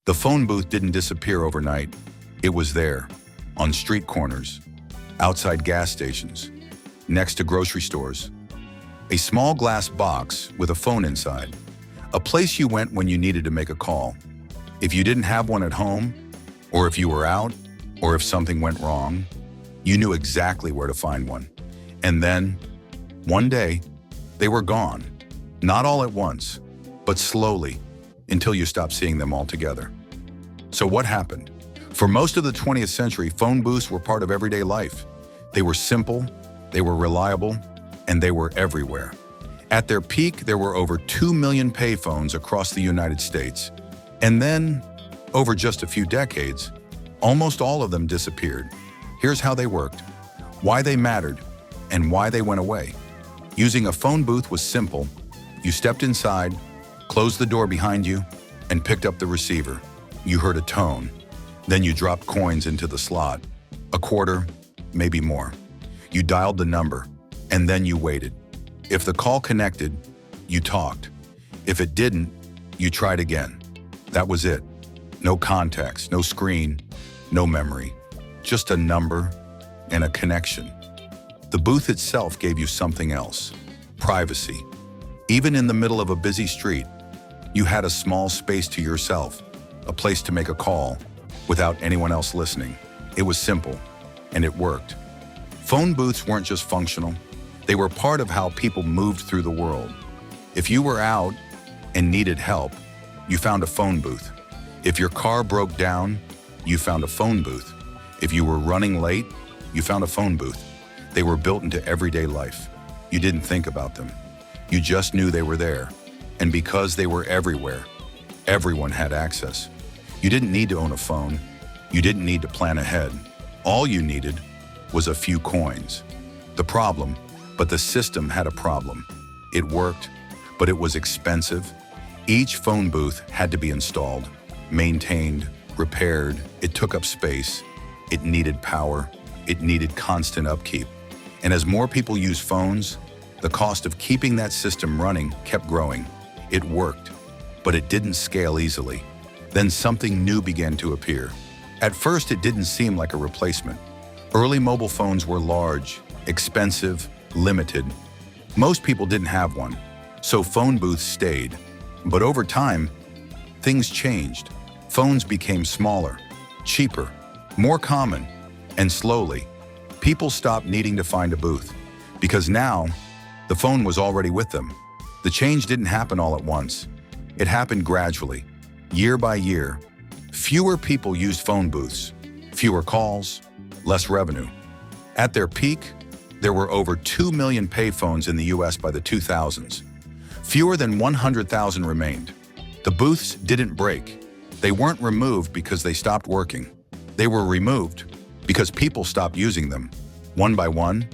The phone booth didn't disappear overnight. It was there, on street corners, outside gas stations, next to grocery stores. A small glass box with a phone inside. A place you went when you needed to make a call. If you didn't have one at home, or if you were out, or if something went wrong, you knew exactly where to find one. And then, one day, they were gone. Not all at once, but slowly, until you stopped seeing them altogether. So what happened? For most of the 20th century, phone booths were part of everyday life. They were simple, they were reliable, and they were everywhere. At their peak, there were over 2 million payphones across the United States. And then, over just a few decades, almost all of them disappeared. Here's how they worked, why they mattered, and why they went away. Using a phone booth was simple. You stepped inside, closed the door behind you, and picked up the receiver. You heard a tone. Then you dropped coins into the slot. A quarter, maybe more. You dialed the number, and then you waited. If the call connected, you talked. If it didn't, you tried again. That was it. No context, no screen, no memory. Just a number and a connection. The booth itself gave you something else. Privacy. Even in the middle of a busy street, you had a small space to yourself, a place to make a call without anyone else listening. It was simple, and it worked. Phone booths weren't just functional. They were part of how people moved through the world. If you were out and needed help, you found a phone booth. If your car broke down, you found a phone booth. If you were running late, you found a phone booth. They were built into everyday life. You didn't think about them. You just knew they were there. And because they were everywhere, everyone had access. You didn't need to own a phone. You didn't need to plan ahead. All you needed was a few coins. The system had a problem. It worked, but it was expensive. Each phone booth had to be installed, maintained, repaired. It took up space. It needed power. It needed constant upkeep. And as more people used phones, the cost of keeping that system running kept growing. It worked, but it didn't scale easily. Then something new began to appear. At first, it didn't seem like a replacement. Early mobile phones were large, expensive, limited. Most people didn't have one, so phone booths stayed. But over time, things changed. Phones became smaller, cheaper, more common, and slowly, people stopped needing to find a booth, because now, the phone was already with them. The change didn't happen all at once. It happened gradually, year by year. Fewer people used phone booths, fewer calls, less revenue. At their peak, there were over 2 million payphones in the US by the 2000s. Fewer than 100,000 remained. The booths didn't break. They weren't removed because they stopped working. They were removed because people stopped using them. One by one,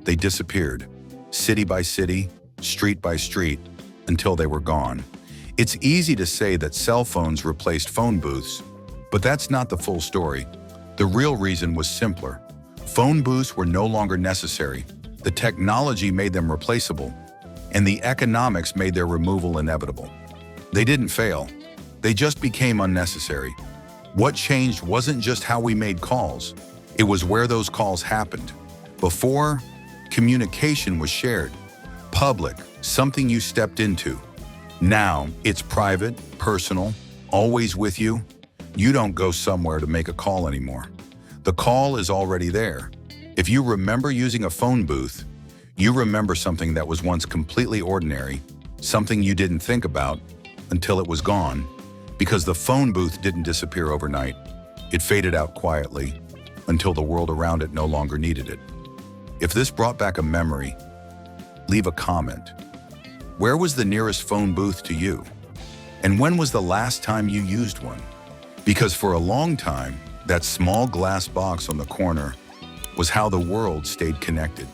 they disappeared, city by city, street by street, until they were gone. It's easy to say that cell phones replaced phone booths, but that's not the full story. The real reason was simpler. Phone booths were no longer necessary. The technology made them replaceable, and the economics made their removal inevitable. They didn't fail. They just became unnecessary. What changed wasn't just how we made calls. It was where those calls happened. Before, communication was shared, public, something you stepped into. Now, it's private, personal, always with you. You don't go somewhere to make a call anymore. The call is already there. If you remember using a phone booth, you remember something that was once completely ordinary, something you didn't think about until it was gone, because the phone booth didn't disappear overnight. It faded out quietly until the world around it no longer needed it. If this brought back a memory, leave a comment. Where was the nearest phone booth to you? And when was the last time you used one? Because for a long time, that small glass box on the corner was how the world stayed connected.